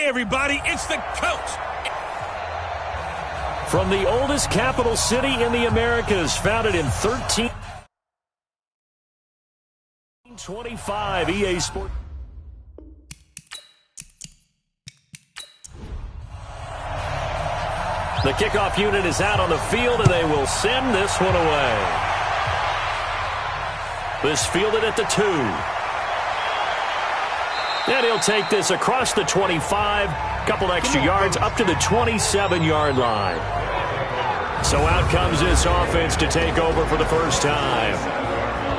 everybody, it's the coach. From the oldest capital city in the Americas, founded in 1325, EA Sports. The kickoff unit is out on the field, and they will send this one away. This fielded at the 2. And he'll take this across the 25, couple extra yards up to the 27-yard line. So out comes this offense to take over for the first time.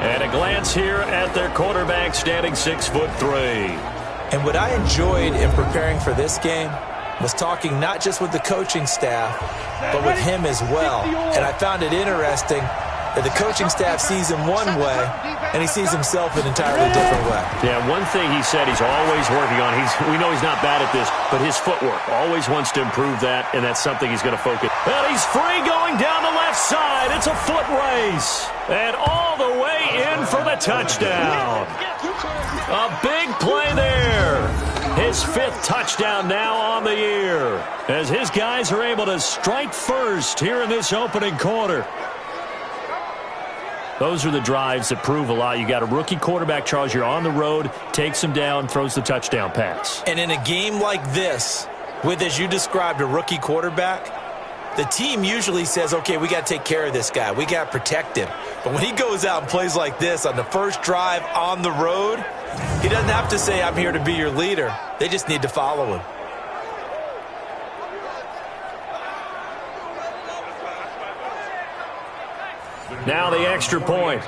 And a glance here at their quarterback, standing 6'3". And what I enjoyed in preparing for this game was talking not just with the coaching staff, but with him as well. And I found it interesting that the coaching staff sees him one way, and he sees himself an entirely different way. Yeah, one thing he said he's always working on, we know he's not bad at this, but his footwork, always wants to improve that, and that's something he's going to focus. And he's free going down the left side. It's a foot race. And all the way in for the touchdown. A big play there. His 5th touchdown now on the year, as his guys are able to strike first here in this opening quarter. Those are the drives that prove a lot. You got a rookie quarterback, Charles. You're on the road, takes him down, throws the touchdown pass. And in a game like this, with, as you described, a rookie quarterback, the team usually says, okay, we got to take care of this guy. We got to protect him. But when he goes out and plays like this on the first drive on the road, he doesn't have to say, I'm here to be your leader. They just need to follow him. Now the extra point.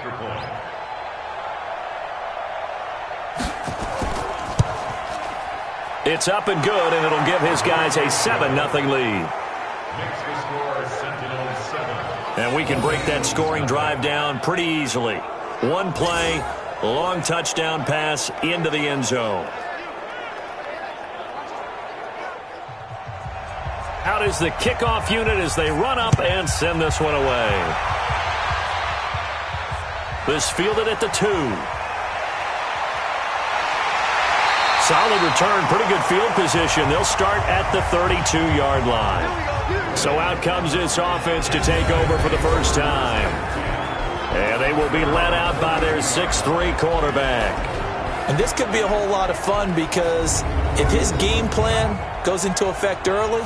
It's up and good, and it'll give his guys a 7-0 lead. And we can break that scoring drive down pretty easily. One play, long touchdown pass into the end zone. Out is the kickoff unit as they run up and send this one away. This fielded at the 2. Solid return, pretty good field position. They'll start at the 32-yard line. So out comes this offense to take over for the first time. And they will be led out by their 6'3" quarterback. And this could be a whole lot of fun because if his game plan goes into effect early,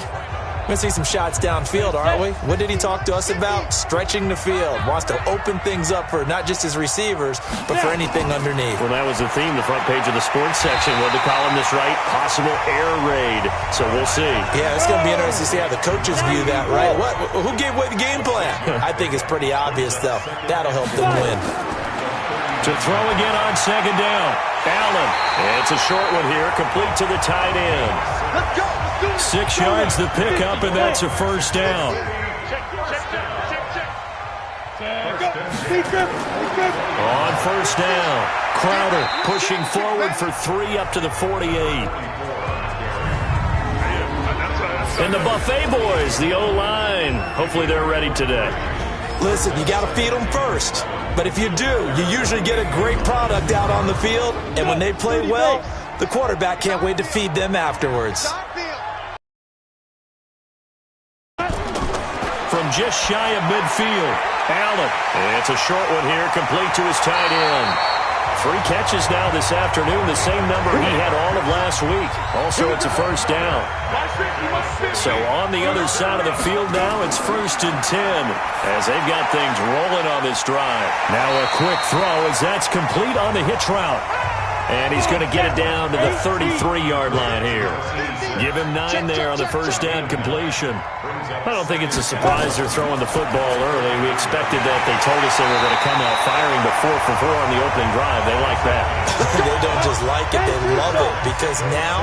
we're going to see some shots downfield, aren't we? What did he talk to us about? Stretching the field. Wants to open things up for not just his receivers, but for anything underneath. Well, that was the theme, the front page of the sports section. What the columnist write? Possible air raid. So we'll see. Yeah, it's going to be interesting to see how the coaches view that, right? Who gave away the game plan? I think it's pretty obvious, though. That'll help them win. To throw again on second down. Allen. It's a short one here, complete to the tight end. Let's go. 6 yards the pickup, and that's a first down. On first down, Crowder pushing forward for 3 up to the 48. And the Buffet boys, the O-line, hopefully they're ready today. Listen, you got to feed them first. But if you do, you usually get a great product out on the field. And when they play well, the quarterback can't wait to feed them afterwards. From just shy of midfield, Allen. It's a short one here, complete to his tight end. 3 catches now this afternoon, the same number he had all of last week. Also, it's a first down. So on the other side of the field now, it's 1st and 10 as they've got things rolling on this drive. Now a quick throw as that's complete on the hitch route. And he's going to get it down to the 33-yard line here. Give him 9 there on the first down completion. I don't think it's a surprise they're throwing the football early. We expected that. They told us they were going to come out firing, but 4 for 4 on the opening drive. They like that. They don't just like it, they love it, because now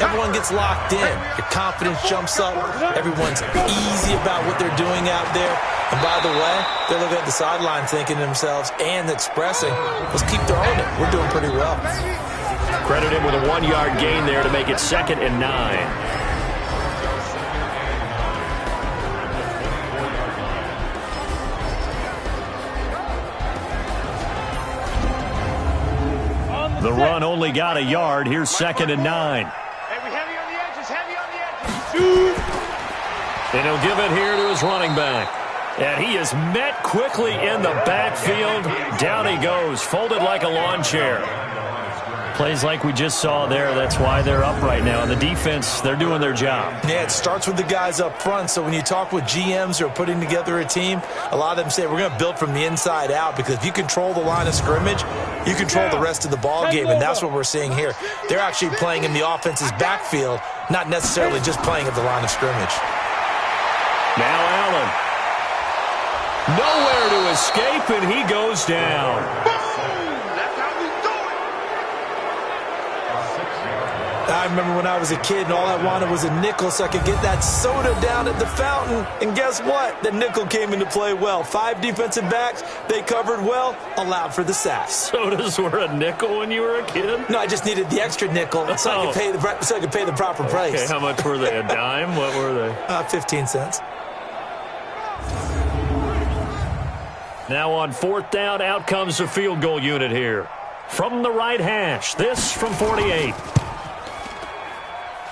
everyone gets locked in. Your confidence jumps up. Everyone's easy about what they're doing out there. And by the way, they're looking at the sideline thinking to themselves and expressing, let's keep throwing it. We're doing pretty well. Credit him with a 1-yard gain there to make it 2nd and 9. The run only got a yard. Here's 2nd and 9. Hey, we heavy on the edges. And he'll give it here to his running back. And he is met quickly in the backfield. Down he goes, folded like a lawn chair. Plays like we just saw there. That's why they're up right now. And the defense, they're doing their job. Yeah, it starts with the guys up front. So when you talk with GMs who are putting together a team, a lot of them say we're going to build from the inside out, because if you control the line of scrimmage, you control the rest of the ball game, and that's what we're seeing here. They're actually playing in the offense's backfield, not necessarily just playing at the line of scrimmage. Now Allen. Nowhere to escape, and he goes down. I remember when I was a kid and all I wanted was a nickel so I could get that soda down at the fountain. And guess what? The nickel came into play well. 5 defensive backs, they covered well, allowed for the sacks. Sodas were a nickel when you were a kid? No, I just needed the extra nickel so I could pay the proper price. Okay, how much were they? A dime? What were they? 15 cents. Now on 4th down, out comes the field goal unit here. From the right hash, this from 48.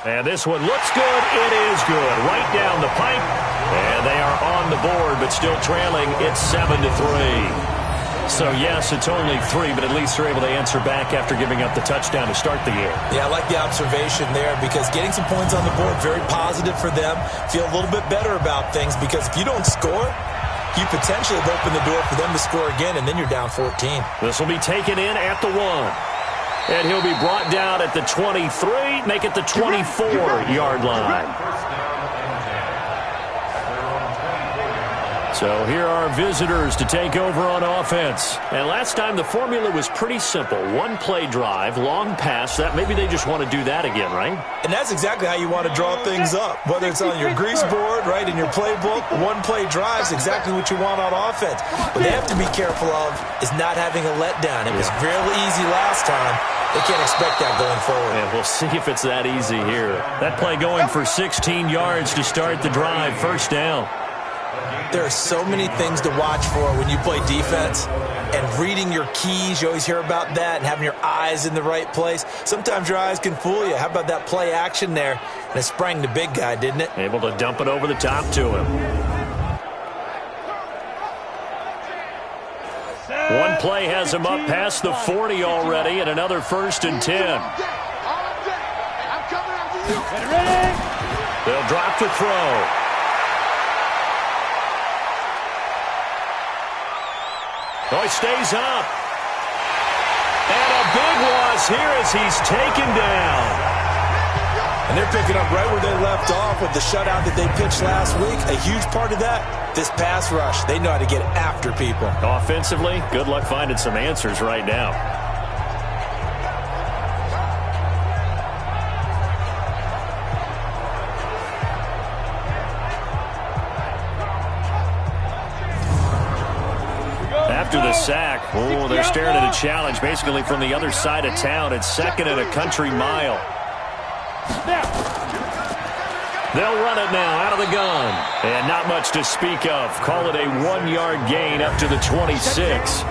And this one looks good. It is good. Right down the pipe. And they are on the board, but still trailing. It's 7-3. So, yes, it's only 3, but at least they're able to answer back after giving up the touchdown to start the year. Yeah, I like the observation there, because getting some points on the board, very positive for them. Feel a little bit better about things, because if you don't score, you potentially have opened the door for them to score again, and then you're down 14. This will be taken in at the 1. And he'll be brought down at the 23, make it the 24-yard line. So here are visitors to take over on offense. And last time the formula was pretty simple. 1-play drive, long pass. That maybe they just want to do that again, right? And that's exactly how you want to draw things up. Whether it's on your grease board, right, in your playbook, 1-play drive is exactly what you want on offense. What they have to be careful of is not having a letdown. It was real easy last time. They can't expect that going forward. And we'll see if it's that easy here. That play going for 16 yards to start the drive. 1st down. There are so many things to watch for when you play defense, and reading your keys, you always hear about that, and having your eyes in the right place. Sometimes your eyes can fool you. How about that play action there? And it sprang the big guy, didn't it? Able to dump it over the top to him. One play has him up past the 40 already, and another 1st and 10. They'll drop to throw. Oh, he stays up. And a big loss here as he's taken down. And they're picking up right where they left off with the shutout that they pitched last week. A huge part of that, this pass rush. They know how to get after people. Offensively, good luck finding some answers right now. After the sack, they're staring at a challenge basically from the other side of town. It's 2nd and a country mile. They'll run it now out of the gun. And not much to speak of. Call it a 1-yard gain up to the 26.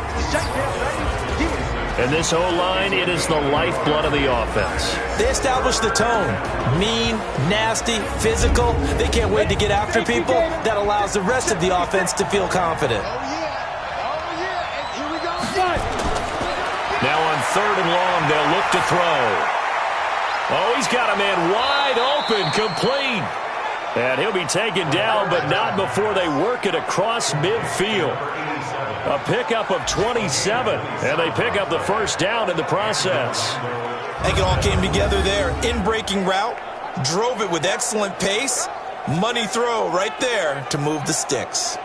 And this O-line, it is the lifeblood of the offense. They establish the tone. Mean, nasty, physical. They can't wait to get after people. That allows the rest of the offense to feel confident. Now on 3rd and long, they'll look to throw. Oh, he's got a man wide open, complete. And he'll be taken down, but not before they work it across midfield. A pickup of 27, and they pick up the 1st down in the process. I think it all came together there. In-breaking route, drove it with excellent pace. Money throw right there to move the sticks.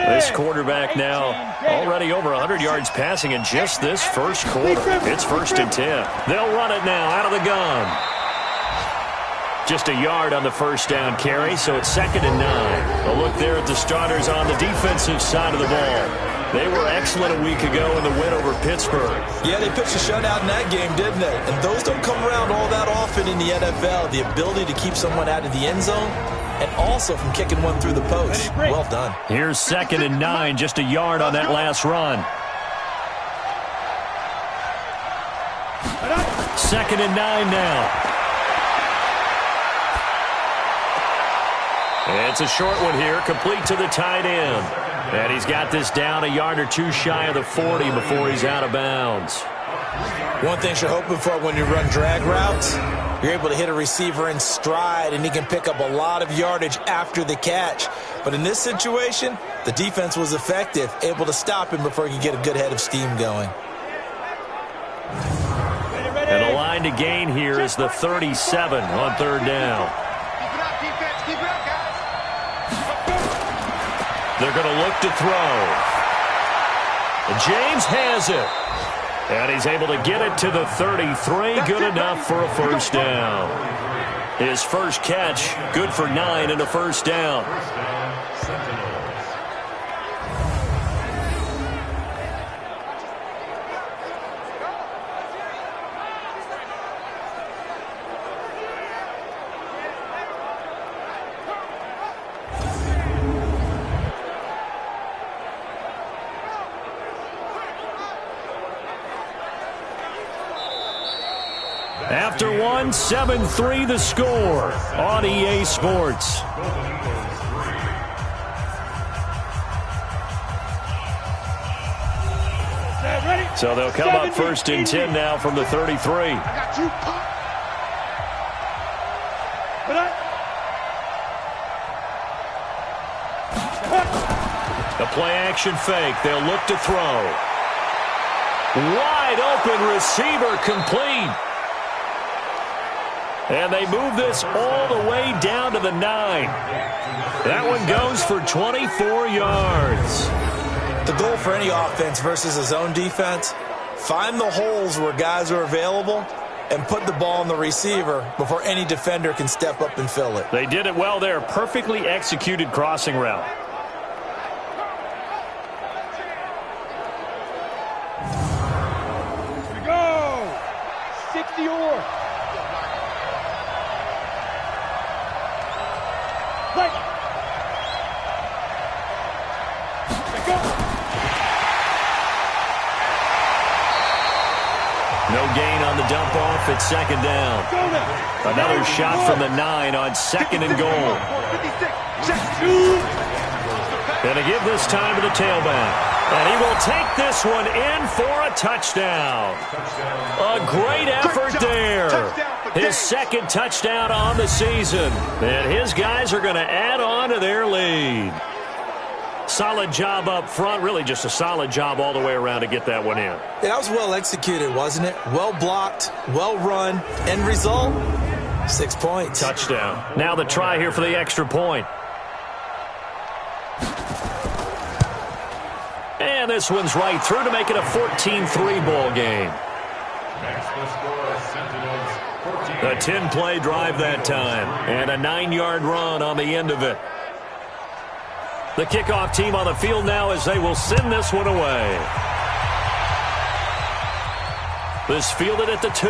This quarterback now already over 100 yards passing in just this 1st quarter. It's 1st and 10. They'll run it now out of the gun. Just a yard on the 1st down carry, so it's 2nd and 9. A look there at the starters on the defensive side of the ball. They were excellent a week ago in the win over Pittsburgh. Yeah, they pitched a shutout in that game, didn't they? And those don't come around all that often in the NFL. The ability to keep someone out of the end zone, and also from kicking one through the post. Well done. Here's 2nd and 9, just a yard on that last run. 2nd and 9 now. It's a short one here, complete to the tight end. And he's got this down a yard or two shy of the 40 before he's out of bounds. One thing you're hoping for when you run drag routes, you're able to hit a receiver in stride, and he can pick up a lot of yardage after the catch. But in this situation, the defense was effective, able to stop him before he could get a good head of steam going. And the line to gain here is the 37 on 3rd down. They're going to look to throw. James has it. And he's able to get it to the 33. Good enough for a first down. His first catch, good for 9 and a first down. After one, 7-3 the score on EA Sports. So they'll come up 1st and 10 now from the 33. The play action fake. They'll look to throw. Wide open receiver complete. And they move this all the way down to the 9. That one goes for 24 yards. The goal for any offense versus a zone defense, find the holes where guys are available and put the ball on the receiver before any defender can step up and fill it. They did it well there. Perfectly executed crossing route. Here we go. 60-or. Play. Go. No gain on the dump off at 2nd down. Another shot from the 9 on 2nd and goal. And to give this time to the tailback. And he will take this one in for a touchdown. A great effort there. His 2nd touchdown on the season. And his guys are going to add on to their lead. Solid job up front. Really just a solid job all the way around to get that one in. Yeah, that was well executed, wasn't it? Well blocked, well run. End result, 6 points. Touchdown. Now the try here for the extra point. And this one's right through to make it a 14-3 ball game. A 10-play drive that time. And a 9-yard run on the end of it. The kickoff team on the field now as they will send this one away. This fielded at the 2.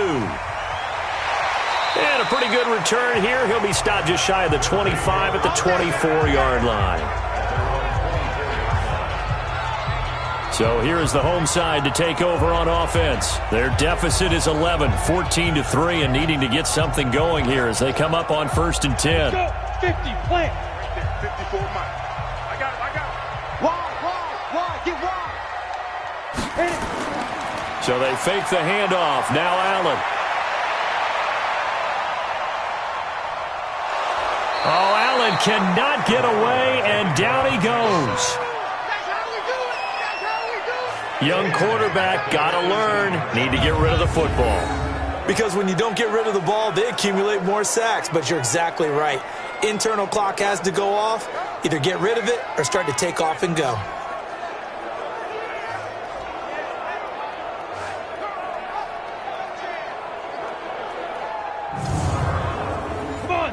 And a pretty good return here. He'll be stopped just shy of the 25 at the 24-yard line. So here is the home side to take over on offense. Their deficit is 11, 14-3, and needing to get something going here as they come up on 1st and 10. Go. 50, plant. 54 miles. I got it. Wide. Get wide. So they fake the handoff. Now Allen. Oh, Allen cannot get away, and down he goes. Young quarterback, got to learn. Need to get rid of the football. Because when you don't get rid of the ball, they accumulate more sacks. But you're exactly right. Internal clock has to go off. Either get rid of it or start to take off and go.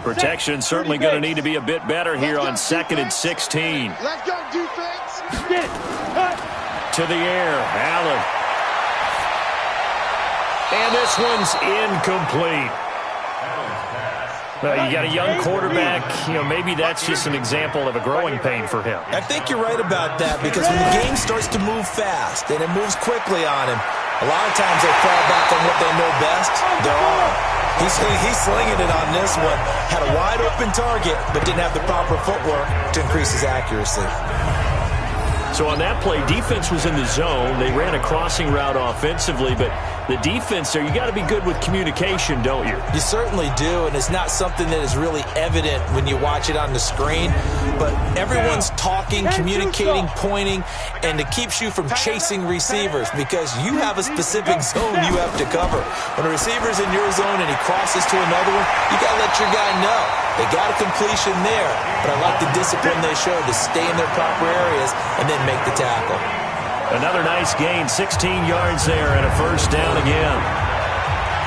Protection certainly going to need to be a bit better here on 2nd and 16. Let's go, defense. Get it. To the air, Allen. And this one's incomplete. Well, you got a young quarterback. Maybe that's just an example of a growing pain for him. I think you're right about that because when the game starts to move fast and it moves quickly on him, A lot of times they fall back on what they know best, their arm. He's slinging it on this one. Had a wide open target, but didn't have the proper footwork to increase his accuracy. So on that play, defense was in the zone. They ran a crossing route offensively, but the defense there, you got to be good with communication, don't you? You certainly do, and it's not something that is really evident when you watch it on the screen, but everyone's talking, communicating, pointing, and it keeps you from chasing receivers because you have a specific zone you have to cover. When a receiver's in your zone and he crosses to another one, you got to let your guy know. They got a completion there, but I like the discipline they showed to stay in their proper areas and then make the tackle. Another nice gain, 16 yards there and a first down again.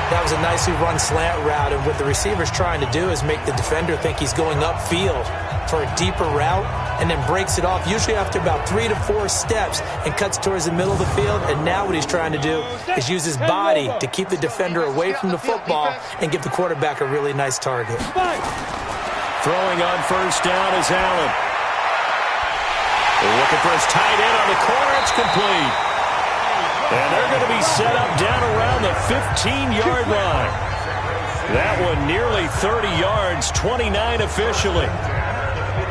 That was a nicely run slant route, and what the receiver's trying to do is make the defender think he's going upfield for a deeper route and then breaks it off, usually after about 3 to 4 steps, and cuts towards the middle of the field. And now what he's trying to do is use his body to keep the defender away from the football and give the quarterback a really nice target. Throwing on first down is Allen. They're looking for his tight end on the corner. It's complete. And they're going to be set up down around the 15-yard line. That one nearly 30 yards, 29 officially.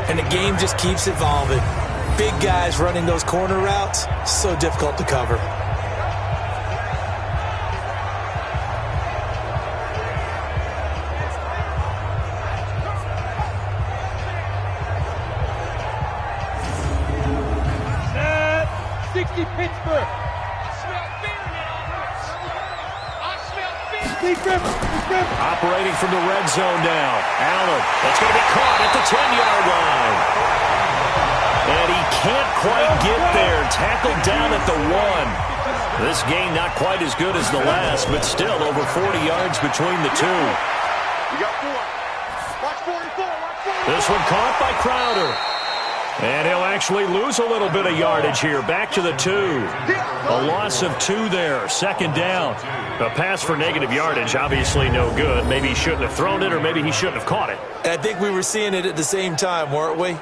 And the game just keeps evolving. Big guys running those corner routes, so difficult to cover. Pittsburgh. Operating from the red zone now. Allen, that's going to be caught at the 10-yard line. And he can't quite get there. Tackled down at the 1. This game not quite as good as the last, but still over 40 yards between the two. You got 4. Watch 44. This one caught by Crowder. And he'll actually lose a little bit of yardage here. Back to the 2. A loss of 2 there. Second down. A pass for negative yardage, obviously no good. Maybe he shouldn't have thrown it, or maybe he shouldn't have caught it. And I think we were seeing it at the same time, weren't we?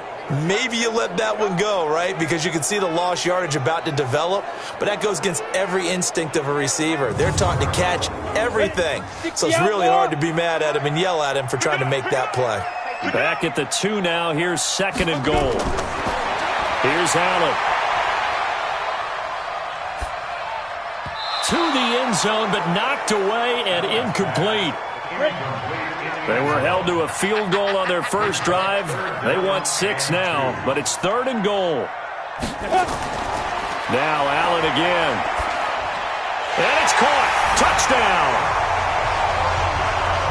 Maybe you let that one go, right? Because you can see the lost yardage about to develop. But that goes against every instinct of a receiver. They're taught to catch everything. So it's really hard to be mad at him and yell at him for trying to make that play. Back at the 2 now. Here's second and goal. Here's Allen. To the end zone, but knocked away and incomplete. They were held to a field goal on their first drive. They want 6 now, but it's third and goal. Now Allen again. And it's caught. Touchdown.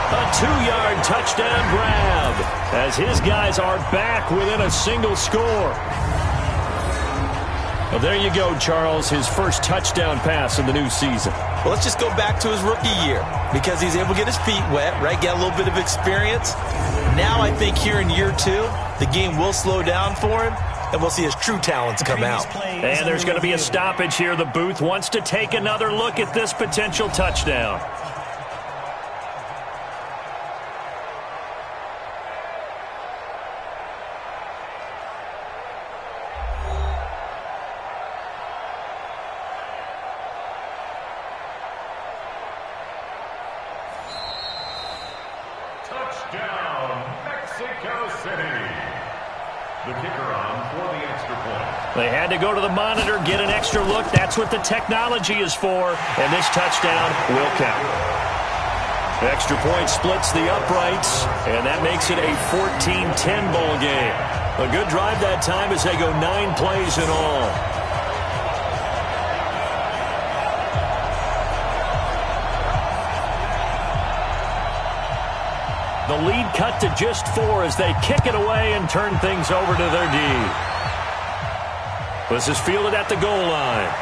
A 2-yard touchdown grab as his guys are back within a single score. Well, there you go, Charles, his first touchdown pass in the new season. Well, let's just go back to his rookie year because he's able to get his feet wet, right? Get a little bit of experience. Now I think here in year 2, the game will slow down for him, and we'll see his true talents come out. And there's going to be a stoppage here. The booth wants to take another look at this potential touchdown. They had to go to the monitor, get an extra look. That's what the technology is for. And this touchdown will count. Extra point splits the uprights, and that makes it a 14-10 ball game. A good drive that time as they go 9 plays in all. The lead cut to just 4 as they kick it away and turn things over to their D. This is fielded at the goal line.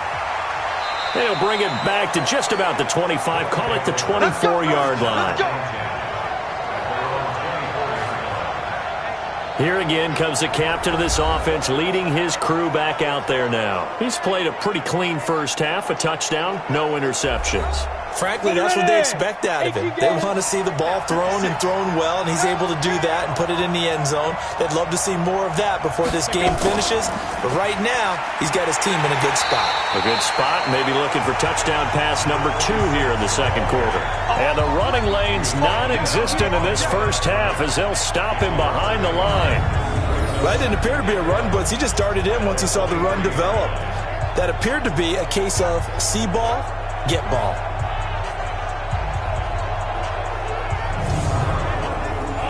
They'll bring it back to just about the 25. Call it the 24-yard line. Here again comes the captain of this offense leading his crew back out there now. He's played a pretty clean first half, a touchdown, no interceptions. Frankly, that's what they expect out of him. They want to see the ball thrown and thrown well, and he's able to do that and put it in the end zone. They'd love to see more of that before this game finishes. But right now, he's got his team in a good spot. A good spot, maybe looking for touchdown pass number 2 here in the second quarter. And the running lane's non-existent in this first half as they'll stop him behind the line. Well, that didn't appear to be a run blitz. He just darted in once he saw the run develop. That appeared to be a case of see ball, get ball.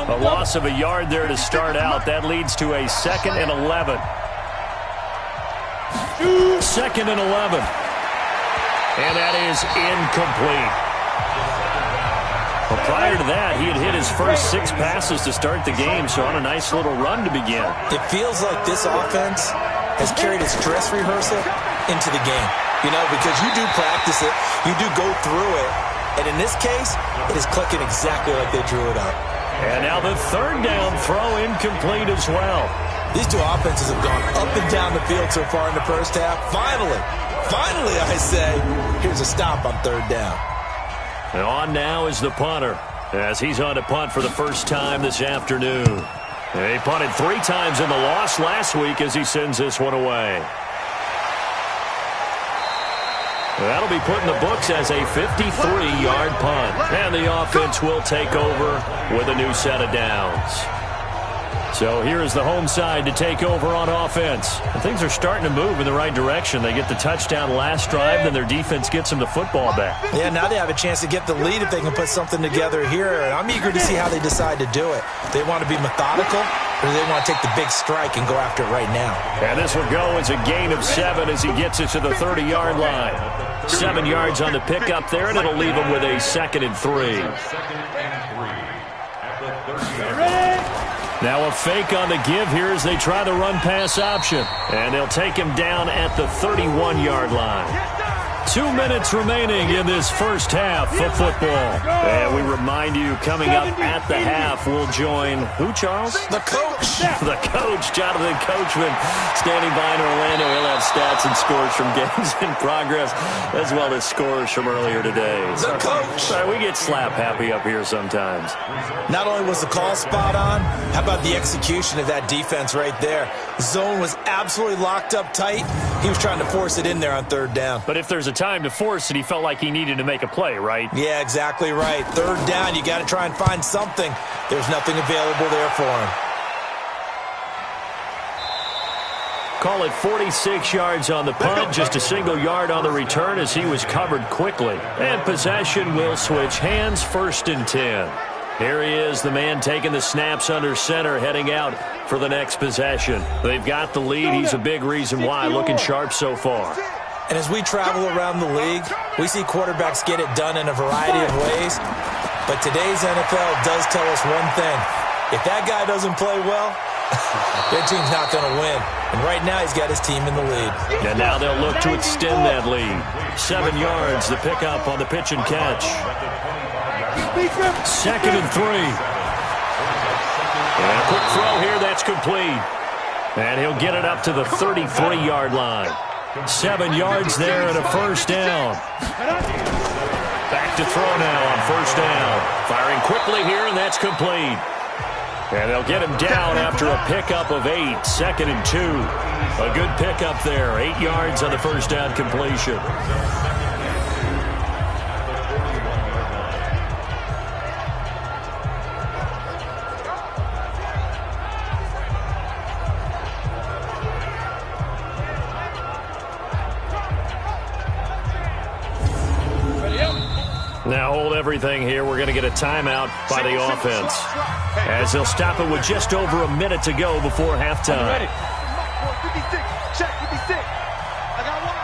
A loss of a yard there to start out. That leads to a 2nd and 11. 2nd and 11. And that is incomplete. Well, prior to that, he had hit his first 6 passes to start the game, so on a nice little run to begin. It feels like this offense has carried its dress rehearsal into the game. You know, because you do practice it, you do go through it, and in this case, it is clicking exactly like they drew it up. And now the 3rd down throw incomplete as well. These two offenses have gone up and down the field so far in the first half. Finally, I say, here's a stop on 3rd down. And on now is the punter, as he's on to punt for the first time this afternoon. He punted 3 times in the loss last week as he sends this one away. That'll be put in the books as a 53-yard punt. And the offense will take over with a new set of downs. So here is the home side to take over on offense. And things are starting to move in the right direction. They get the touchdown last drive, then their defense gets them the football back. Yeah, now they have a chance to get the lead if they can put something together here. And I'm eager to see how they decide to do it. They want to be methodical, or they want to take the big strike and go after it right now. And this will go as a gain of 7 as he gets it to the 30-yard line. 7 yards on the pickup there, and it'll leave him with a 2nd and 3. Now a fake on the give here as they try the run-pass option. And they'll take him down at the 31-yard line. 2 minutes remaining in this first half of football. And we remind you, coming up at the half, we'll join who, Charles? The coach. The coach, Jonathan Coachman, standing by in Orlando. He'll have stats and scores from games in progress, as well as scores from earlier today. The coach. Sorry, we get slap happy up here sometimes. Not only was the call spot on, how about the execution of that defense right there? Zone was absolutely locked up tight. He was trying to force it in there on 3rd down. But if there's a time to force it, he felt like he needed to make a play, right? Yeah, exactly right. 3rd down, you got to try and find something. There's nothing available there for him. Call it 46 yards on the punt, just a single yard on the return as he was covered quickly. And possession will switch hands, 1st and 10. Here he is, the man taking the snaps under center, heading out for the next possession. They've got the lead. He's a big reason why, looking sharp so far. And as we travel around the league, we see quarterbacks get it done in a variety of ways. But today's NFL does tell us one thing. If that guy doesn't play well, their team's not going to win. And right now he's got his team in the lead. And now they'll look to extend that lead. 7 yards, the pickup on the pitch and catch. 2nd and 3. And a quick throw here, that's complete. And he'll get it up to the 33-yard line. 7 yards there and a 1st down. Back to throw now on 1st down. Firing quickly here, and that's complete. And they'll get him down after a pickup of 8. 2nd and 2. A good pickup there. 8 yards on the 1st down completion. Now hold everything here. We're going to get a timeout by the offense, as they'll stop it with just over a minute to go before halftime. Ready. 56. Check 56. I got one.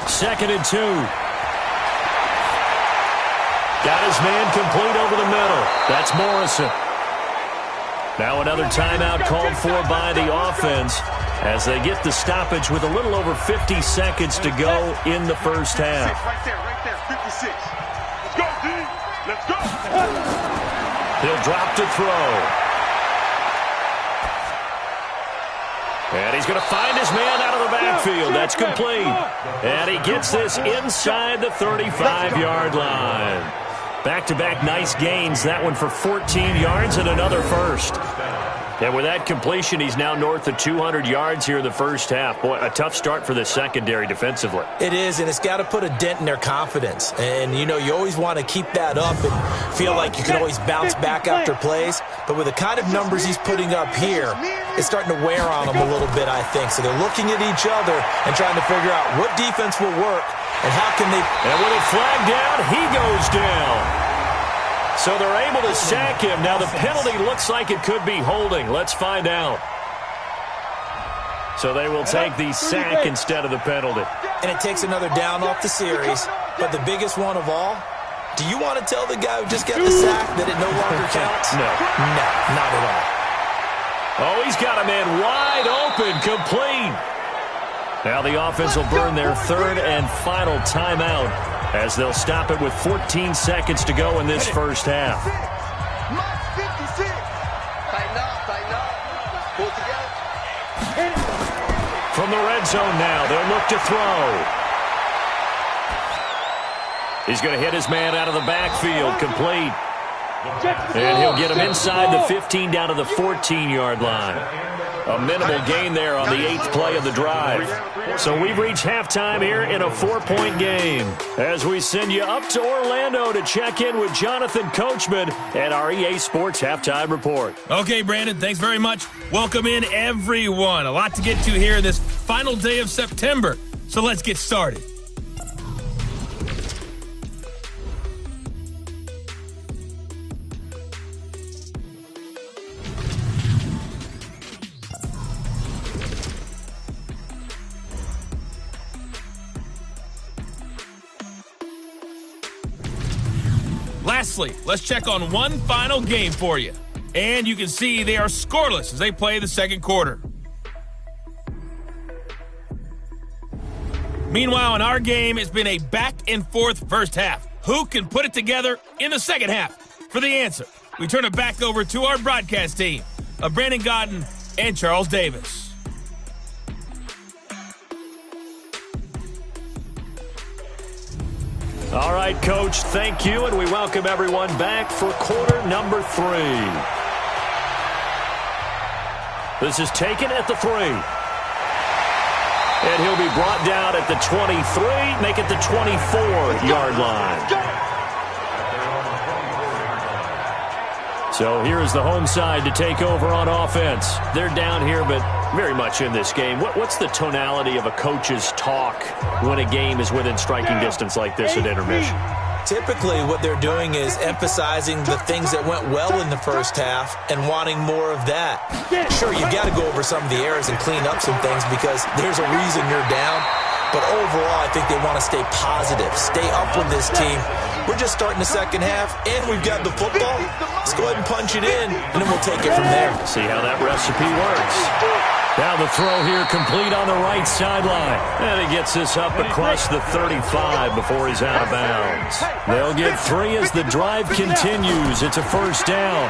2nd and 2. Got his man complete over the middle. That's Morrison. Now another timeout called for by the offense as they get the stoppage with a little over 50 seconds to go in the first half. Right there, 56. Let's go, D. Let's go. He'll drop to throw. And he's going to find his man out of the backfield. That's complete. And he gets this inside the 35-yard line. Back-to-back nice gains. That one for 14 yards and another first. And with that completion, he's now north of 200 yards here in the first half. Boy, a tough start for the secondary defensively. It is, and it's got to put a dent in their confidence. And, you know, you always want to keep that up and feel like you can always bounce back after plays. But with the kind of numbers he's putting up here, it's starting to wear on them a little bit, I think. So they're looking at each other and trying to figure out what defense will work and how can they... And with a flag down, he goes down. So they're able to sack him. Now the penalty looks like it could be holding. Let's find out. So they will take the sack instead of the penalty. And it takes another down off the series. But the biggest one of all, do you want to tell the guy who just got the sack that it no longer counts? No. No, not at all. Oh, he's got a man wide open, complete. Now the offense will burn their third and final timeout as they'll stop it with 14 seconds to go in this first half. From the red zone now, they'll look to throw. He's going to hit his man out of the backfield, complete. And he'll get him inside the 15 down to the 14-yard line. A minimal gain there on the 8th play of the drive. So we've reached halftime here in a 4-point game as we send you up to Orlando to check in with Jonathan Coachman and our EA Sports Halftime Report. Okay, Brandon, thanks very much. Welcome in, everyone. A lot to get to here this final day of September. So let's get started. Lastly, let's check on one final game for you. And you can see they are scoreless as they play the second quarter. Meanwhile, in our game, it's been a back-and-forth first half. Who can put it together in the second half? For the answer, we turn it back over to our broadcast team of Brandon Godden and Charles Davis. All right, Coach, thank you, and we welcome everyone back for quarter number 3. This is taken at the 3. And he'll be brought down at the 23, make it the 24-yard line. So here's the home side to take over on offense. They're down here, but very much in this game. What's the tonality of a coach's talk when a game is within striking distance like this at intermission? Typically, what they're doing is emphasizing the things that went well in the first half and wanting more of that. Sure, you've got to go over some of the errors and clean up some things because there's a reason you're down. But overall, I think they want to stay positive, stay up with this team. We're just starting the second half, and we've got the football. Let's go ahead and punch it in, and then we'll take it from there. See how that recipe works. Now the throw here complete on the right sideline. And he gets this up across the 35 before he's out of bounds. They'll get 3 as the drive continues. It's a first down.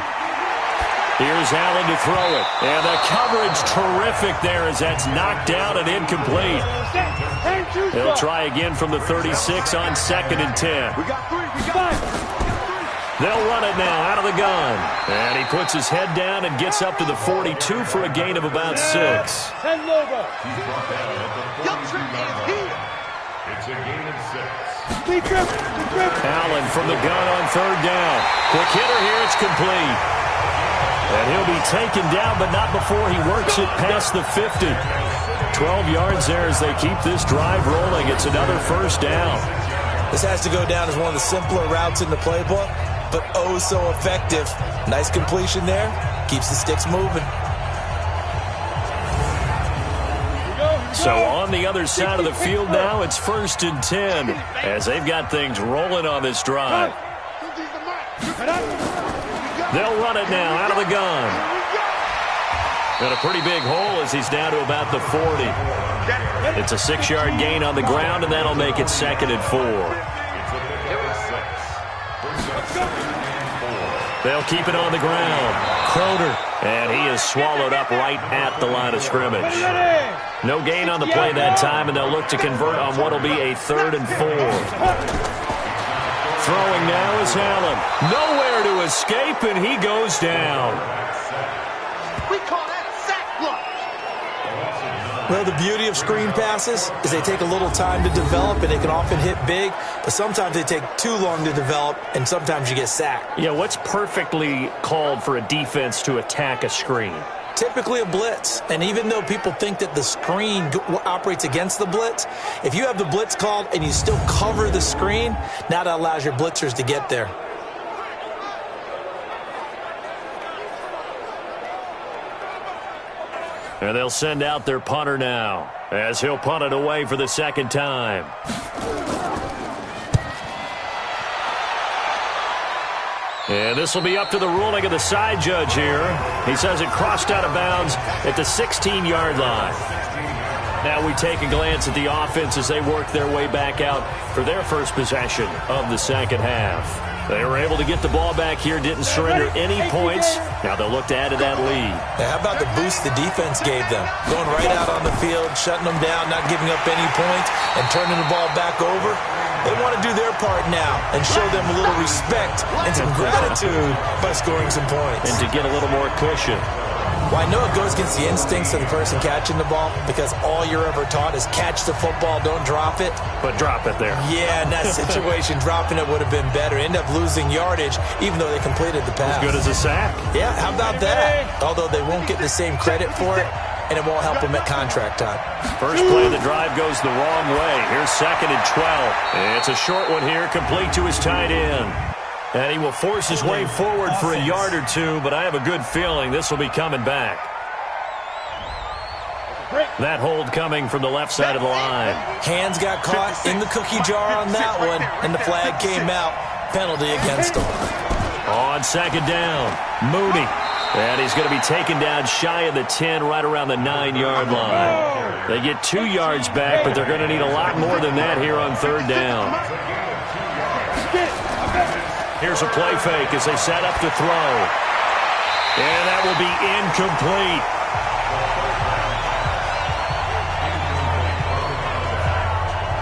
Here's Allen to throw it. And the coverage terrific there as that's knocked down and incomplete. They'll try again from the 36 on 2nd and 10. They'll run it now out of the gun. And he puts his head down and gets up to the 42 for a gain of about 6. It's a gain of 6. Allen from the gun on 3rd down. Quick hitter here, it's complete. And he'll be taken down, but not before he works it past the 50. 12 yards there as they keep this drive rolling. It's another first down. This has to go down as one of the simpler routes in the playbook, but oh so effective. Nice completion there. Keeps the sticks moving. So on the other side of the field now, it's 1st and 10 as they've got things rolling on this drive. They'll run it now out of the gun. And a pretty big hole as he's down to about the 40. It's a 6-yard gain on the ground, and that'll make it 2nd and 4. They'll keep it on the ground. Croner. And he is swallowed up right at the line of scrimmage. No gain on the play that time, and they'll look to convert on what will be a 3rd and 4. Throwing now is Allen. Nowhere to escape, and he goes down. We call that a sack block. Well, the beauty of screen passes is they take a little time to develop, and they can often hit big, but sometimes they take too long to develop, and sometimes you get sacked. Yeah, what's perfectly called for a defense to attack a screen? Typically a blitz, and even though people think that the screen operates against the blitz, if you have the blitz called and you still cover the screen, now that allows your blitzers to get there. And they'll send out their punter now, as he'll punt it away for the 2nd time. And this will be up to the ruling of the side judge here. He says it crossed out of bounds at the 16-yard line. Now we take a glance at the offense as they work their way back out for their first possession of the 2nd half. They were able to get the ball back here, didn't surrender any points. Now they'll look to add to that lead. Now, how about the boost the defense gave them? Going right out on the field, shutting them down, not giving up any points, and turning the ball back over. They want to do their part now and show them a little respect and some gratitude by scoring some points. And to get a little more cushion. Well, I know it goes against the instincts of the person catching the ball because all you're ever taught is catch the football, don't drop it. But drop it there. Yeah, in that situation, dropping it would have been better. End up losing yardage even though they completed the pass. As good as a sack. Yeah, how about that? Although they won't get the same credit for it, and it won't help them at contract time. First play of the drive goes the wrong way. Here's 2nd and 12. It's a short one here, complete to his tight end. And he will force his way forward for a yard or two, but I have a good feeling this will be coming back. That hold coming from the left side of the line. Hands got caught in the cookie jar on that one, and the flag came out. Penalty against him. On 2nd down, Mooney. And he's going to be taken down shy of the 10, right around the 9-yard line. They get 2 yards back, but they're going to need a lot more than that here on 3rd down. Here's a play fake as they set up to throw. And that will be incomplete.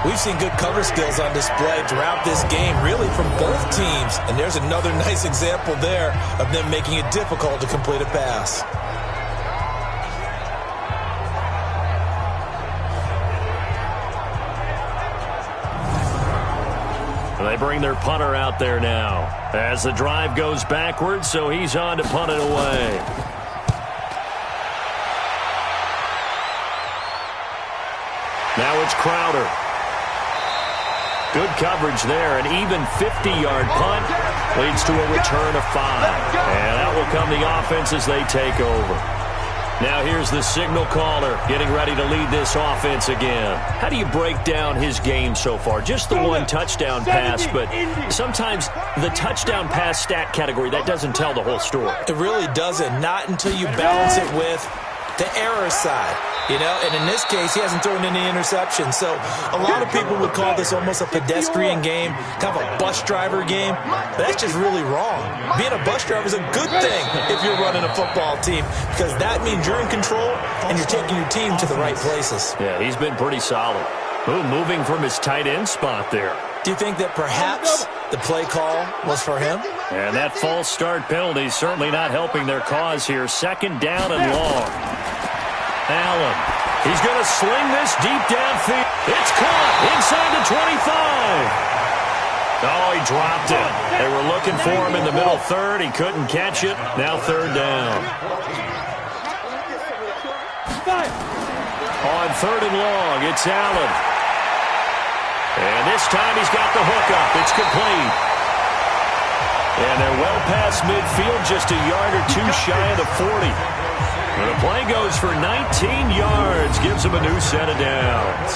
We've seen good cover skills on display throughout this game, really from both teams. And there's another nice example there of them making it difficult to complete a pass. They bring their punter out there now as the drive goes backwards, so he's on to punt it away. Now it's Crowder. Good coverage there. An even 50-yard punt leads to a return of 5. And that will come the offense as they take over. Now here's the signal caller getting ready to lead this offense again. How do you break down his game so far? Just the one touchdown pass, but sometimes the touchdown pass stat category, that doesn't tell the whole story. It really doesn't. Not until you balance it with the error side. You know, and in this case, he hasn't thrown any interceptions. So a lot of people would call this almost a pedestrian game, kind of a bus driver game. But that's just really wrong. Being a bus driver is a good thing if you're running a football team because that means you're in control and you're taking your team to the right places. Yeah, he's been pretty solid. Ooh, moving from his tight end spot there. Do you think that perhaps the play call was for him? And that false start penalty is certainly not helping their cause here. 2nd down and long. Allen, he's going to sling this deep downfield. It's caught inside the 25. Oh, he dropped it. They were looking for him in the middle 3rd. He couldn't catch it. Now 3rd down. On 3rd and long, it's Allen. And this time he's got the hook up. It's complete. And they're well past midfield, just a yard or two shy of the 40. And the play goes for 19 yards, gives him a new set of downs.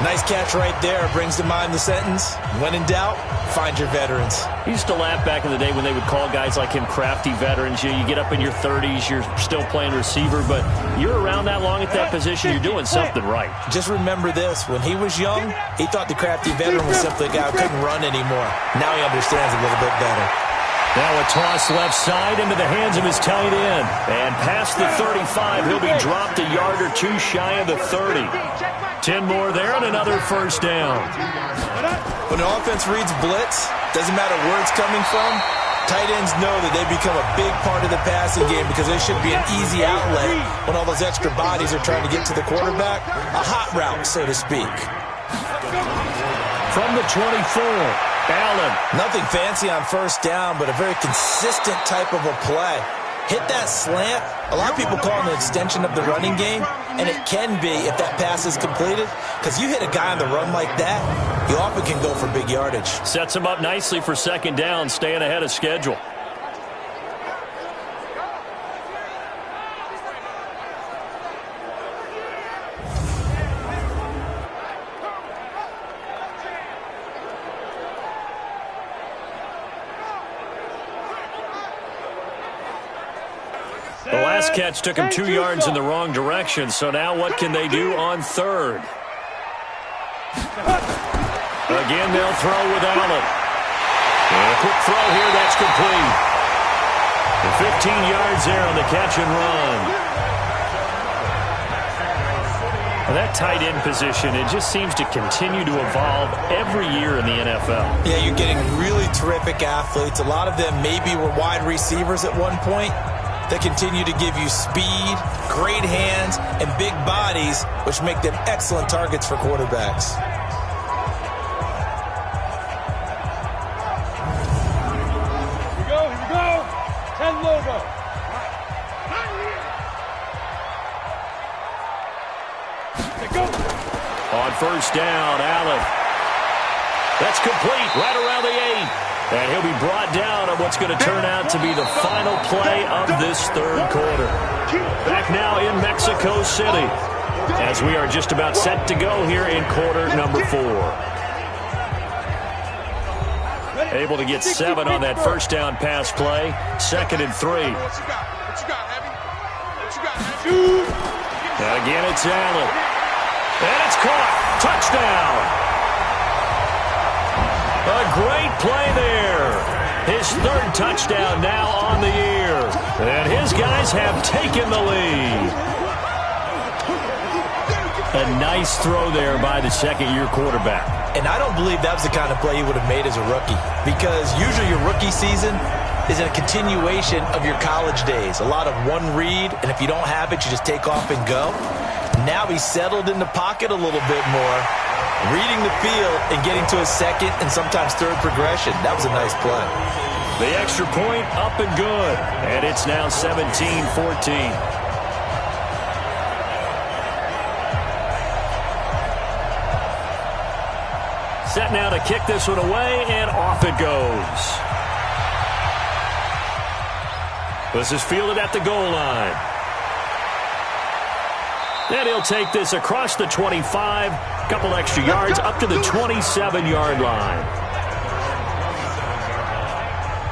Nice catch right there. Brings to mind the sentence, when in doubt, find your veterans. I used to laugh back in the day when they would call guys like him crafty veterans. You get up in your 30s, you're still playing receiver, but you're around that long at that position, you're doing something right. Just remember this. When he was young, he thought the crafty veteran was simply a guy who couldn't run anymore. Now he understands a little bit better. Now a toss left side into the hands of his tight end. And past the 35, he'll be dropped a yard or two shy of the 30. 10 more there and another first down. When an offense reads blitz, doesn't matter where it's coming from, tight ends know that they become a big part of the passing game because they should be an easy outlet when all those extra bodies are trying to get to the quarterback. A hot route, so to speak. From the 24, Allen. Nothing fancy on first down, but a very consistent type of a play. Hit that slant. A lot of people call it an extension of the running game, and it can be if that pass is completed, because you hit a guy on the run like that, you often can go for big yardage. Sets him up nicely for second down, staying ahead of schedule. The last catch took him 2 yards in the wrong direction, so now what can they do on third? Again, they'll throw with Allen. And a quick throw here, that's complete. 15 yards there on the catch and run. Well, that tight end position, it just seems to continue to evolve every year in the NFL. Yeah, you're getting really terrific athletes. A lot of them maybe were wide receivers at one point. They continue to give you speed, great hands, and big bodies, which make them excellent targets for quarterbacks. Here we go. 10 logo. Go. On first down, Allen. That's complete, right around the 8. And he'll be brought down on what's going to turn out to be the final play of this third quarter. Back now in Mexico City, as we are just about set to go here in quarter number 4. Able to get 7 on that first down pass play. 2nd and 3. And again, it's Allen. And it's caught. Touchdown. A great play there. His 3rd touchdown now on the year. And his guys have taken the lead. A nice throw there by the second-year quarterback. And I don't believe that was the kind of play he would have made as a rookie, because usually your rookie season is a continuation of your college days. A lot of one read, and if you don't have it, you just take off and go. Now he's settled in the pocket a little bit more, reading the field and getting to a second and sometimes third progression. That was a nice play. The extra point up and good. And it's now 17-14. Set now to kick this one away, and off it goes. This is fielded at the goal line. And he'll take this across the 25, couple extra yards up to the 27-yard line.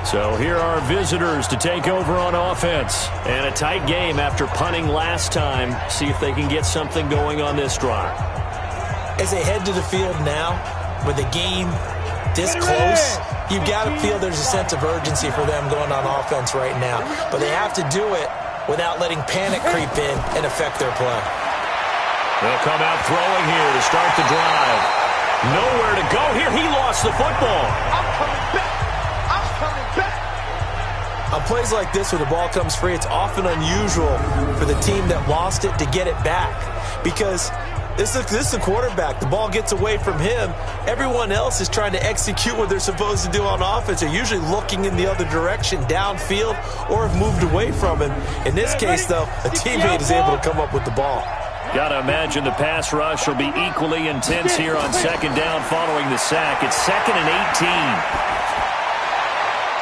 So here are visitors to take over on offense. And a tight game after punting last time. See if they can get something going on this drive. As they head to the field now, with the game this close, you've got to feel there's a sense of urgency for them going on offense right now. But they have to do it without letting panic creep in and affect their play. They'll come out throwing here to start the drive. Nowhere to go here. He lost the football. I'm coming back. On plays like this where the ball comes free, it's often unusual for the team that lost it to get it back, because this is the quarterback. The ball gets away from him. Everyone else is trying to execute what they're supposed to do on offense. They're usually looking in the other direction, downfield, or have moved away from him. In this case, though, a teammate is able to come up with the ball. Got to imagine the pass rush will be equally intense here on second down following the sack. It's 2nd and 18.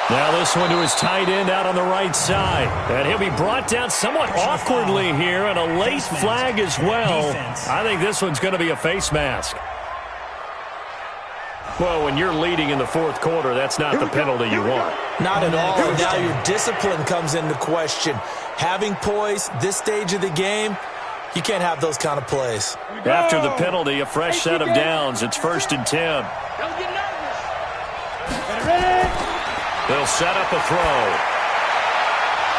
Now this one to his tight end out on the right side. And he'll be brought down somewhat awkwardly here, and a late flag as well. I think this one's going to be a face mask. Well, when you're leading in the fourth quarter, that's not the penalty you want. Not at all. And now your discipline comes into question. Having poise this stage of the game, you can't have those kind of plays. After the penalty, a fresh set of downs. It's 1st and 10. They'll set up a throw.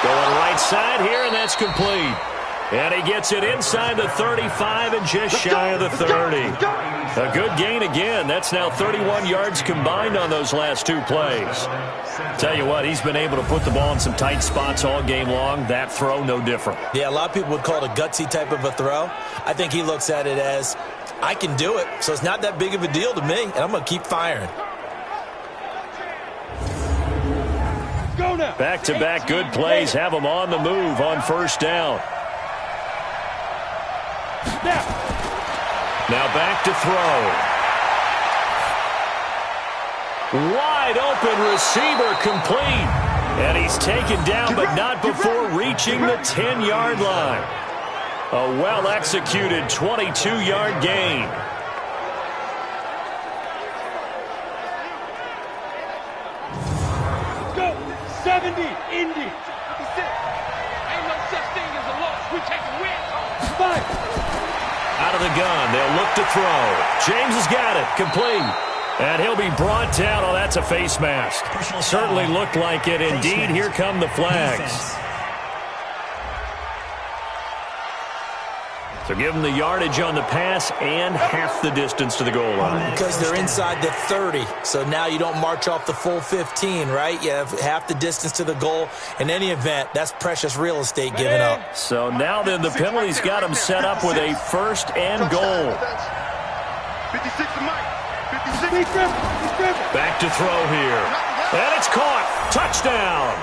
Going right side here, and that's complete. And he gets it inside the 35 and just shy of the 30. A good gain again. That's now 31 yards combined on those last two plays. Tell you what, he's been able to put the ball in some tight spots all game long. That throw, no different. Yeah, a lot of people would call it a gutsy type of a throw. I think he looks at it as, I can do it, so it's not that big of a deal to me, and I'm going to keep firing. Back-to-back good plays have him on the move on first down. Now back to throw. Wide open receiver complete. And he's taken down, but not before reaching the 10-yard line. A well-executed 22-yard gain. Go, 70, Indy. Ain't no such thing as a loss. We take a win. 5. Out of the gun, they'll look to throw. James has got it, complete. And he'll be brought down. Oh, that's a face mask. Certainly looked like it. Indeed, here come the flags. So give them the yardage on the pass and half the distance to the goal line. Because they're inside the 30, so now you don't march off the full 15, right? You have half the distance to the goal. In any event, that's precious real estate given up. So now then the penalty's got him set up with a first and goal. 56 to Mike. 56. Back to throw here. And it's caught. Touchdown.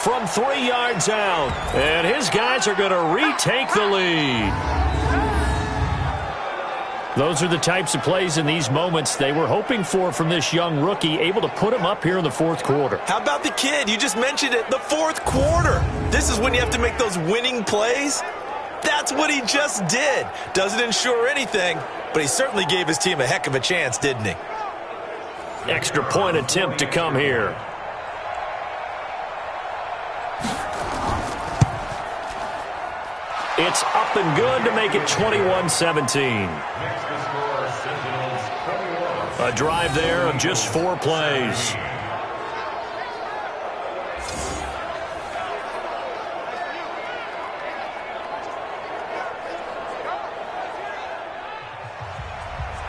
From 3 yards out. And his guys are going to retake the lead. Those are the types of plays in these moments they were hoping for from this young rookie, able to put him up here in the fourth quarter. How about the kid? You just mentioned it. The fourth quarter. This is when you have to make those winning plays. That's what he just did. Doesn't ensure anything, but he certainly gave his team a heck of a chance, didn't he? Extra point attempt to come here. It's up and good to make it 21-17. A drive there of just 4 plays.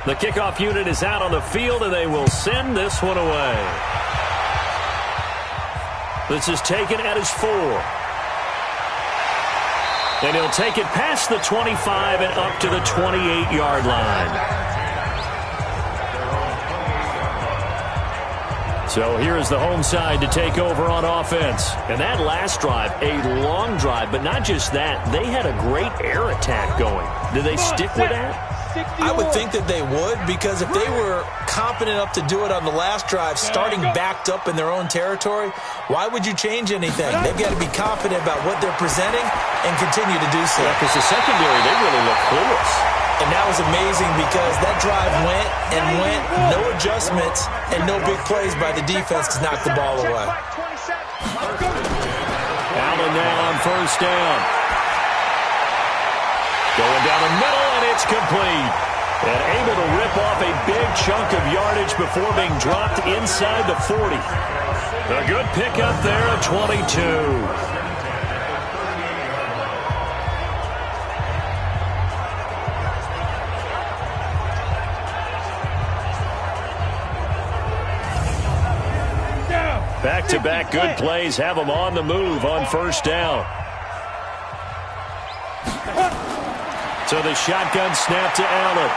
The kickoff unit is out on the field, and they will send this one away. This is taken at his 4. And he'll take it past the 25 and up to the 28-yard line. So here's the home side to take over on offense. And that last drive, a long drive, but not just that. They had a great air attack going. Do they stick with that? I would think that they would, because if they were confident enough to do it on the last drive, starting backed up in their own territory, why would you change anything? They've got to be confident about what they're presenting and continue to do so. Yeah, because the secondary, they really look clueless. And that was amazing because that drive went and went, no adjustments, and no big plays by the defense to knock the ball away. Allen now on first down. Going down the middle, and it's complete. And able to rip off a big chunk of yardage before being dropped inside the 40. A good pickup there at 22. Back-to-back good plays have them on the move on first down. So the shotgun snap to Allen.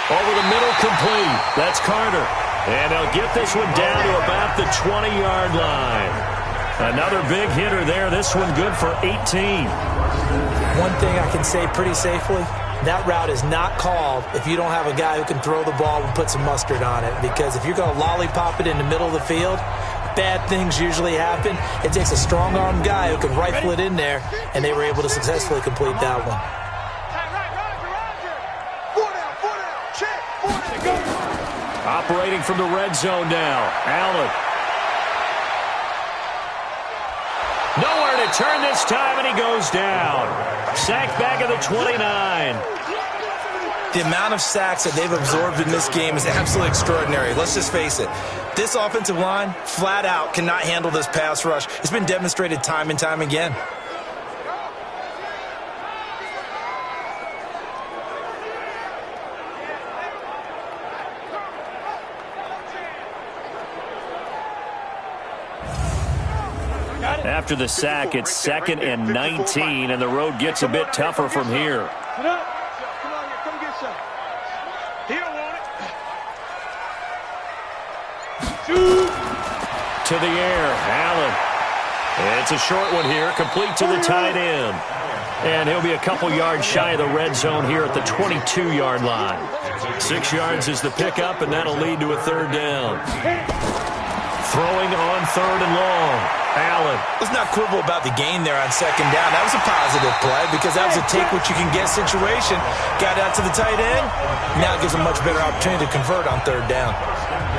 Over the middle, complete. That's Carter. And they'll get this one down to about the 20-yard line. Another big hitter there. This one good for 18. One thing I can say pretty safely, that route is not called if you don't have a guy who can throw the ball and put some mustard on it. Because if you're going to lollipop it in the middle of the field, bad things usually happen. It takes a strong-armed guy who can rifle it in there, and they were able to successfully complete that one. Operating from the red zone now. Allen. Nowhere to turn this time, and he goes down. Sacked back at the 29. The amount of sacks that they've absorbed in this game is absolutely extraordinary. Let's just face it. This offensive line, flat out, cannot handle this pass rush. It's been demonstrated time and time again. After the sack, it's 2nd and 19, and the road gets a bit tougher from here. Come on, come get some. He don't want it. Shoot. To the air, Allen. It's a short one here, complete to the tight end. And he'll be a couple yards shy of the red zone here at the 22-yard line. 6 yards is the pickup, and that'll lead to a 3rd down. Throwing on 3rd and long. Allen. Let's not quibble about the gain there on 2nd down. That was a positive play because that was a take-what-you-can-get situation. Got out to the tight end. Now it gives them much better opportunity to convert on 3rd down.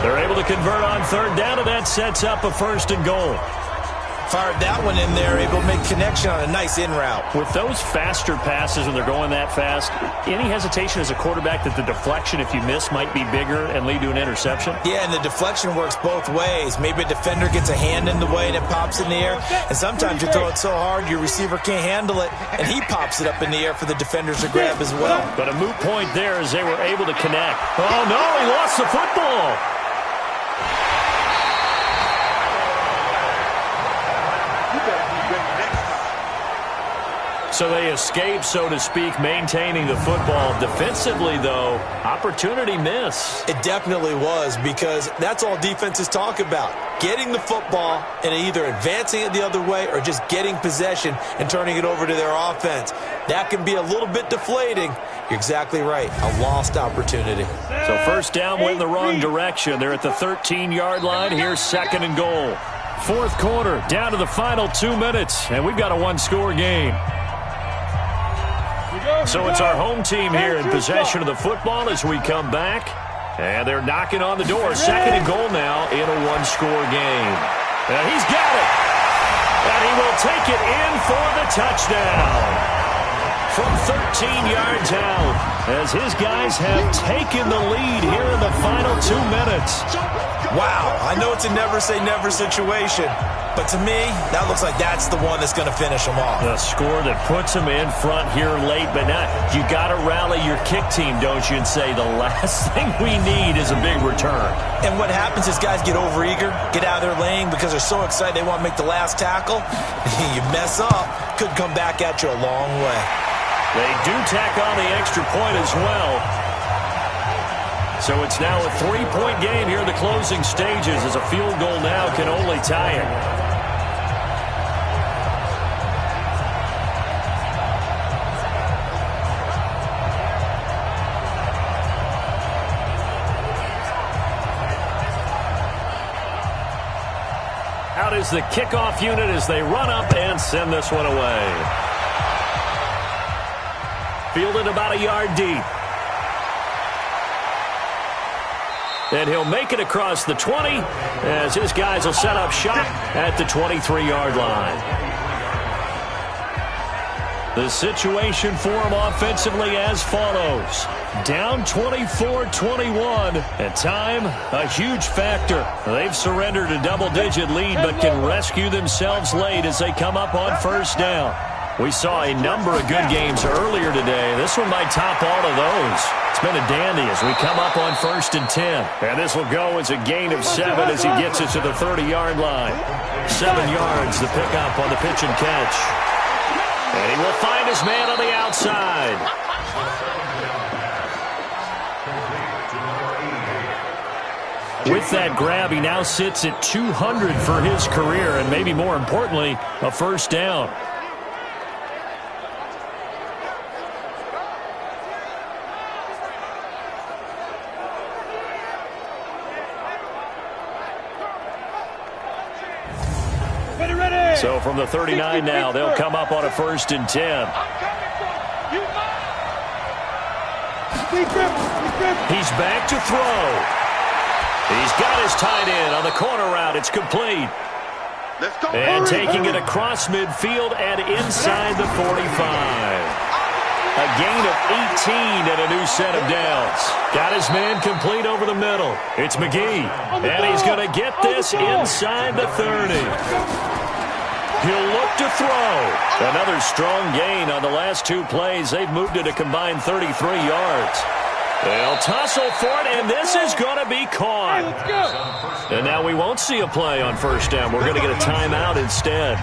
They're able to convert on 3rd down, and that sets up a 1st and goal. Fired that one in there, able to make connection on a nice in route. With those faster passes when they're going that fast, any hesitation as a quarterback that the deflection, if you miss, might be bigger and lead to an interception? Yeah, and the deflection works both ways. Maybe a defender gets a hand in the way and it pops in the air, and sometimes you throw it so hard your receiver can't handle it, and he pops it up in the air for the defenders to grab as well. But a moot point there as they were able to connect. Oh, no, he lost the football. So they escape, so to speak, maintaining the football. Defensively, though, opportunity miss. It definitely was, because that's all defenses talk about. Getting the football and either advancing it the other way or just getting possession and turning it over to their offense. That can be a little bit deflating. You're exactly right. A lost opportunity. So 1st down went in the wrong direction. They're at the 13-yard line. Here's 2nd and goal. 4th quarter, down to the final 2 minutes, and we've got a one-score game. So it's our home team here in possession of the football as we come back. And they're knocking on the door. 2nd and goal now in a one-score game. And he's got it. And he will take it in for the touchdown. From 13 yards out, as his guys have taken the lead here in the final 2 minutes. Wow, I know it's a never-say-never situation, but to me, that looks like that's the one that's going to finish them off. The score that puts them in front here late, but now you got to rally your kick team, don't you, and say the last thing we need is a big return. And what happens is guys get overeager, get out of their lane because they're so excited they want to make the last tackle. You mess up, could come back at you a long way. They do tack on the extra point as well. So it's now a 3-point game here in the closing stages as a field goal now can only tie it. Out is the kickoff unit as they run up and send this one away. Fielded about a yard deep. And he'll make it across the 20 as his guys will set up shop at the 23-yard line. The situation for him offensively as follows. Down 24-21. At time, a huge factor. They've surrendered a double-digit lead but can rescue themselves late as they come up on 1st down. We saw a number of good games earlier today. This one might top all of those. It's been a dandy as we come up on 1st and 10. And this will go as a gain of 7 as he gets it to the 30-yard line. 7 yards, the pickup on the pitch and catch. And he will find his man on the outside. With that grab, he now sits at 200 for his career, and maybe more importantly, a 1st down. So from the 39 now, they'll come up on a 1st and 10. He's back to throw. He's got his tight end on the corner route. It's complete. And taking it across midfield and inside the 45. A gain of 18 and a new set of downs. Got his man complete over the middle. It's McGee. And he's going to get this inside the 30. He'll look to throw. Another strong gain on the last two plays. They've moved it a combined 33 yards. They'll tussle for it, and this is going to be caught. And now we won't see a play on first down. We're going to get a timeout instead,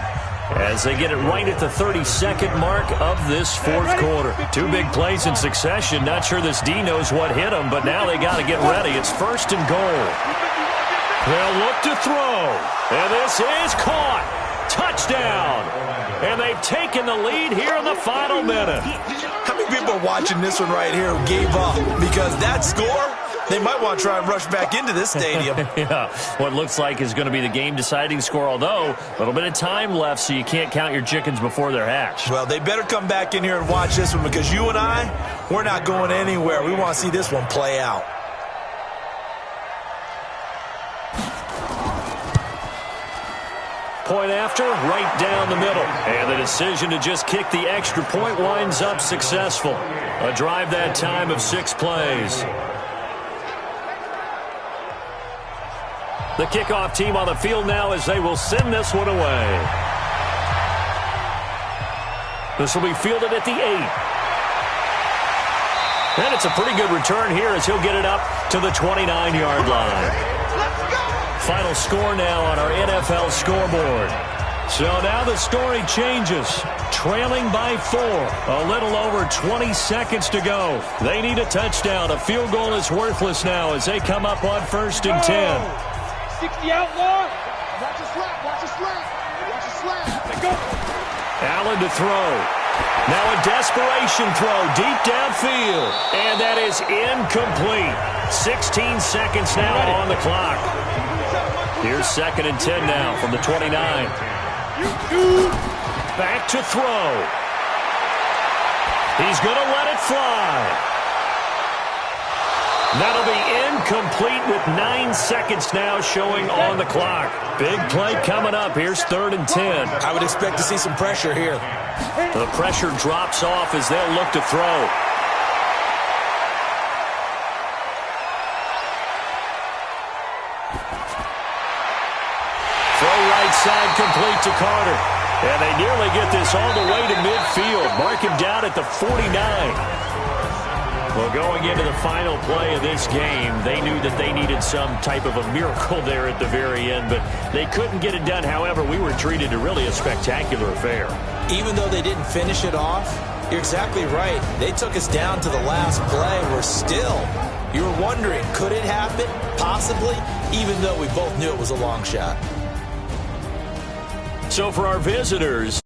as they get it right at the 32nd mark of this fourth quarter. Two big plays in succession. Not sure this D knows what hit them, but now they got to get ready. It's first and goal. They'll look to throw, and this is caught. Touchdown. And they've taken the lead here in the final minute. How many people are watching this one right here who gave up? Because that score, they might want to try and rush back into this stadium. Yeah, what looks like is going to be the game-deciding score, although a little bit of time left, so you can't count your chickens before they're hatched. Well, they better come back in here and watch this one, because you and I, we're not going anywhere. We want to see this one play out. Point after, right down the middle. And the decision to just kick the extra point winds up successful. A drive that time of 6 plays. The kickoff team on the field now as they will send this one away. This will be fielded at the 8. And it's a pretty good return here as he'll get it up to the 29-yard line. Final score now on our NFL scoreboard. So now the story changes. Trailing by 4. A little over 20 seconds to go. They need a touchdown. A field goal is worthless now as they come up on first and 10. 60 outlaw. Watch a slap. Watch a slap. Watch a slap. Let go. Allen to throw. Now a desperation throw deep downfield. And that is incomplete. 16 seconds now on the clock. Here's second and 10 now from the 29. Back to throw. He's going to let it fly. That'll be incomplete with 9 seconds now showing on the clock. Big play coming up. Here's third and 10. I would expect to see some pressure here. The pressure drops off as they'll look to throw. Side complete to Carter. And they nearly get this all the way to midfield. Mark him down at the 49. Well, going into the final play of this game, they knew that they needed some type of a miracle there at the very end, but they couldn't get it done. However, we were treated to really a spectacular affair. Even though they didn't finish it off, you're exactly right. They took us down to the last play. We're still, you were wondering, could it happen? Possibly, even though we both knew it was a long shot. So for our visitors,